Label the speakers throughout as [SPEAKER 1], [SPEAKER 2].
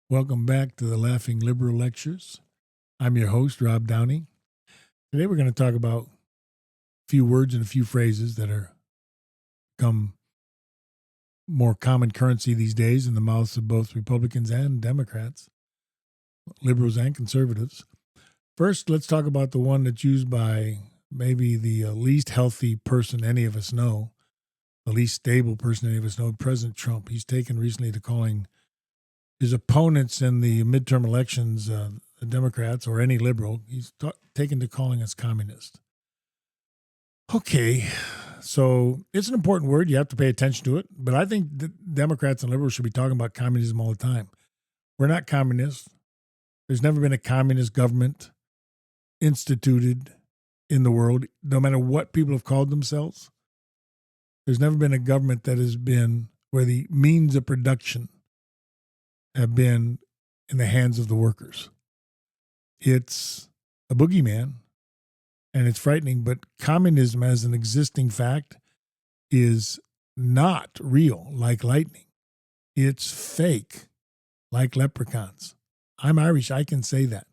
[SPEAKER 1] Welcome back to the Laughing Liberal Lectures. I'm your host, Rob Downey. Today we're going to talk about a few words and a few phrases that are become more common currency these days in the mouths of both Republicans and Democrats, liberals and conservatives. First, let's talk about the one that's used by maybe the least healthy person any of us know, the least stable person any of us know, President Trump. He's taken recently to calling his opponents in the midterm elections, the Democrats or any liberal, he's taken to calling us communist. Okay, so it's an important word. You have to pay attention to it. But I think the Democrats and liberals should be talking about communism all the time. We're not communists. There's never been a communist government instituted in the world, no matter what people have called themselves. There's never been a government that has been where the means of production have been in the hands of the workers. It's a boogeyman, and it's frightening, but communism as an existing fact is not real like lightning. It's fake like leprechauns. I'm Irish, I can say that.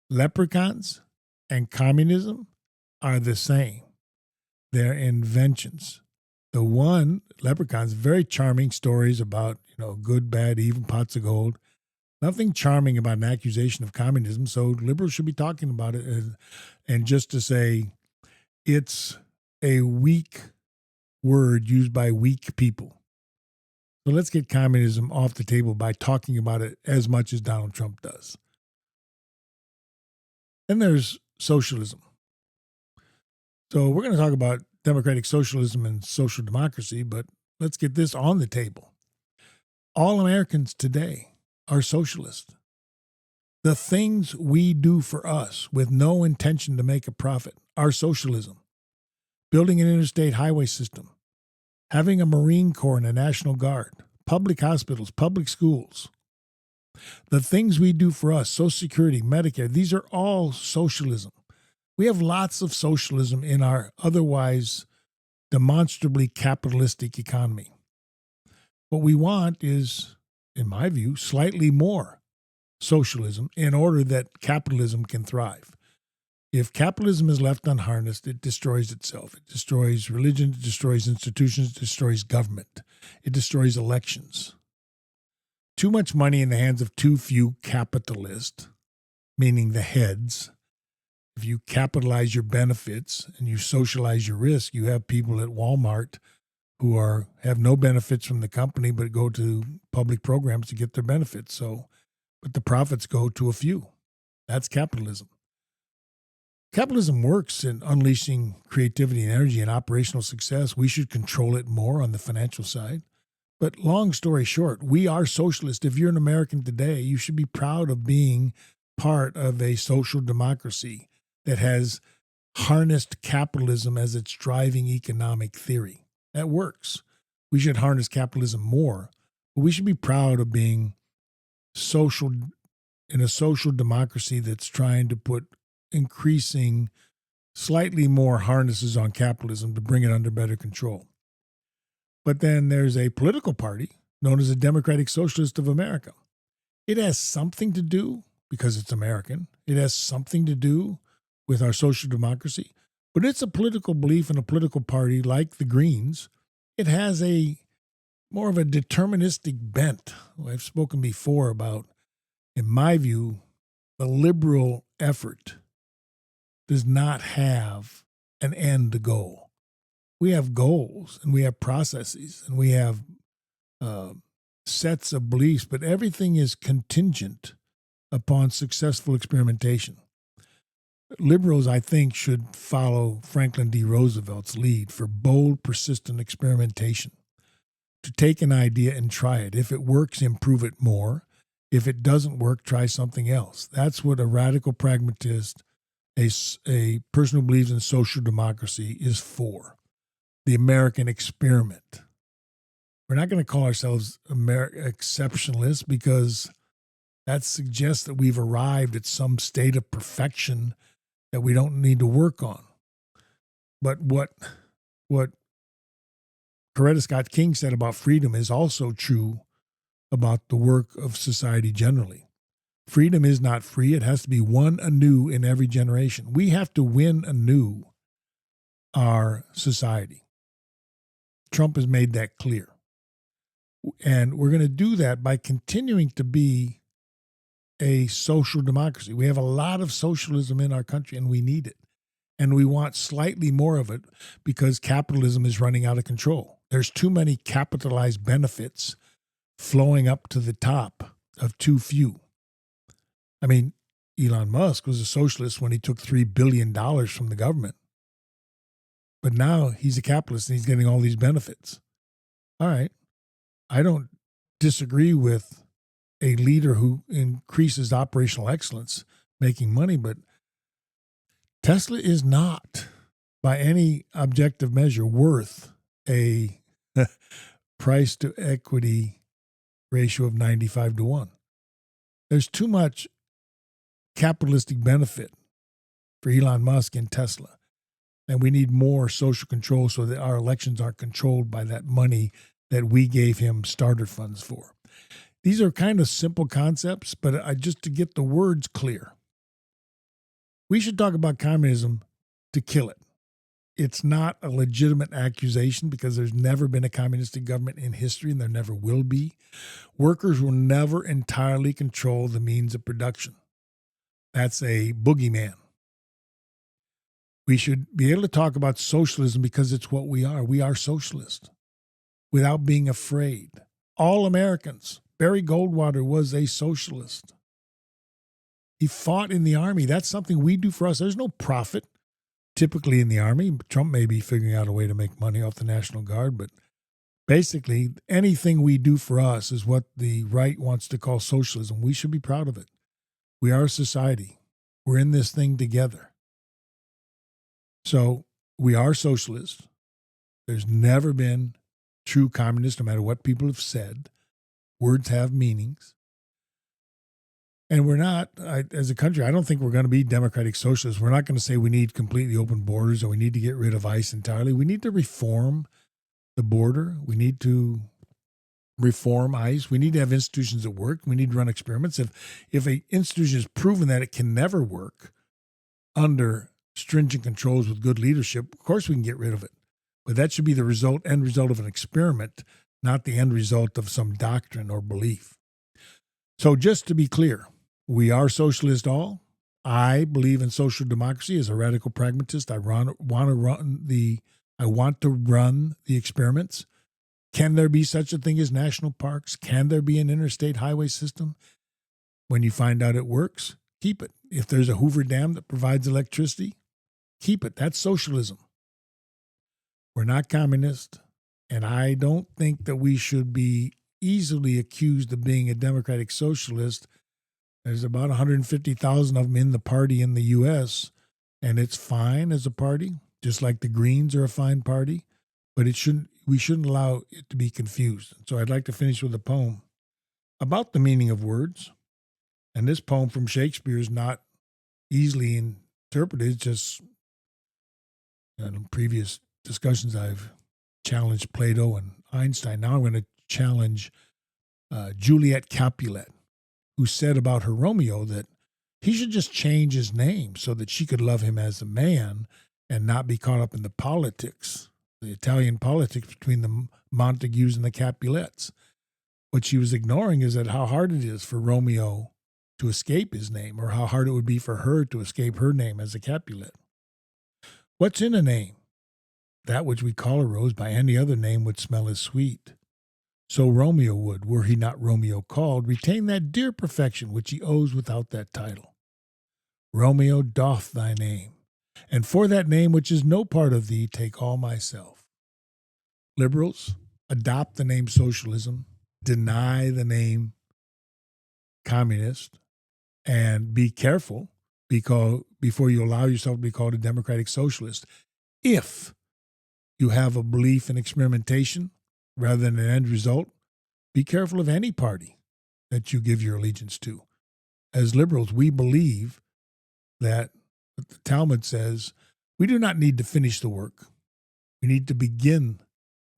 [SPEAKER 1] Leprechauns and communism are the same. They're inventions. The one, leprechauns, very charming stories about, good, bad, even pots of gold. Nothing charming about an accusation of communism, so liberals should be talking about it. And just to say, it's a weak word used by weak people. So let's get communism off the table by talking about it as much as Donald Trump does. Then there's socialism. So we're going to talk about democratic socialism and social democracy, but let's get this on the table. All Americans today are socialists. The things we do for us with no intention to make a profit are socialism. Building an interstate highway system, having a Marine Corps and a National Guard, public hospitals, public schools. The things we do for us, Social Security, Medicare, these are all socialism. We have lots of socialism in our otherwise demonstrably capitalistic economy. What we want is, in my view, slightly more socialism in order that capitalism can thrive. If capitalism is left unharnessed, it destroys itself. It destroys religion, it destroys institutions, it destroys government, it destroys elections. Too much money in the hands of too few capitalists, meaning the heads. If you capitalize your benefits and you socialize your risk, you have people at Walmart who have no benefits from the company but go to public programs to get their benefits. But the profits go to a few. That's capitalism. Capitalism works in unleashing creativity and energy and operational success. We should control it more on the financial side. But long story short, we are socialists. If you're an American today, you should be proud of being part of a social democracy that has harnessed capitalism as its driving economic theory. That works. We should harness capitalism more, but we should be proud of being social in a social democracy that's trying to put increasing, slightly more harnesses on capitalism to bring it under better control. But then there's a political party known as the Democratic Socialist of America. It has something to do, because it's American, it has something to do with our social democracy, but it's a political belief in a political party like the Greens. It has more of a deterministic bent. I've spoken before about, in my view, the liberal effort does not have an end goal. We have goals and we have processes and we have sets of beliefs, but everything is contingent upon successful experimentation. Liberals, I think, should follow Franklin D. Roosevelt's lead for bold, persistent experimentation. To take an idea and try it. If it works, improve it more. If it doesn't work, try something else. That's what a radical pragmatist, a person who believes in social democracy, is for. The American experiment. We're not going to call ourselves exceptionalists because that suggests that we've arrived at some state of perfection that we don't need to work on. But what what Coretta Scott King said about freedom is also true about the work of society generally. Freedom is not free. It has to be won anew in every generation. We have to win anew our society. Trump has made that clear. And we're going to do that by continuing to be a social democracy. We have a lot of socialism in our country, and we need it. And we want slightly more of it because capitalism is running out of control. There's too many capitalized benefits flowing up to the top of too few. I mean, Elon Musk was a socialist when he took $3 billion from the government. But now he's a capitalist and he's getting all these benefits. All right. I don't disagree with a leader who increases operational excellence, making money, but Tesla is not, by any objective measure, worth a price to equity ratio of 95-1. There's too much capitalistic benefit for Elon Musk and Tesla. And we need more social control so that our elections aren't controlled by that money that we gave him starter funds for. These are kind of simple concepts, but just to get the words clear, we should talk about communism to kill it. It's not a legitimate accusation because there's never been a communistic government in history and there never will be. Workers will never entirely control the means of production. That's a boogeyman. We should be able to talk about socialism because it's what we are. We are socialist without being afraid. All Americans. Barry Goldwater was a socialist. He fought in the Army. That's something we do for us. There's no profit typically in the Army. Trump may be figuring out a way to make money off the National Guard, but basically anything we do for us is what the right wants to call socialism. We should be proud of it. We are a society. We're in this thing together. So we are socialists. There's never been true communists, no matter what people have said. Words have meanings. And we're not, as a country, I don't think we're going to be democratic socialists. We're not going to say we need completely open borders or we need to get rid of ICE entirely. We need to reform the border. We need to reform ICE. We need to have institutions that work. We need to run experiments. If an institution is proven that it can never work under stringent controls with good leadership, of course we can get rid of it. But that should be the end result of an experiment, not the end result of some doctrine or belief. So just to be clear, we are socialist all. I believe in social democracy as a radical pragmatist. I want to run the experiments. Can there be such a thing as national parks? Can there be an interstate highway system? When you find out it works, keep it. If there's a Hoover Dam that provides electricity, keep it. That's socialism. We're not communist, and I don't think that we should be easily accused of being a democratic socialist. There's about 150,000 of them in the party in the U.S., and it's fine as a party, just like the Greens are a fine party, but we shouldn't allow it to be confused. So I'd like to finish with a poem about the meaning of words. And this poem from Shakespeare is not easily interpreted. It's just in previous discussions I've challenged Plato and Einstein. Now I'm going to challenge Juliet Capulet, who said about her Romeo that he should just change his name so that she could love him as a man and not be caught up in the politics, the Italian politics between the Montagues and the Capulets. What she was ignoring is that how hard it is for Romeo to escape his name, or how hard it would be for her to escape her name as a Capulet. What's in a name? That which we call a rose by any other name would smell as sweet. So Romeo would, were he not Romeo called, retain that dear perfection which he owes without that title. Romeo, doff thy name, and for that name which is no part of thee, take all myself. Liberals, adopt the name socialism, deny the name communist, and be careful before you allow yourself to be called a democratic socialist. If you have a belief in experimentation rather than an end result, be careful of any party that you give your allegiance to. As liberals, we believe that what the Talmud says, we do not need to finish the work. We need to begin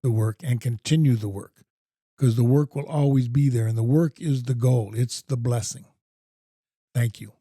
[SPEAKER 1] the work and continue the work, because the work will always be there, and the work is the goal. It's the blessing. Thank you.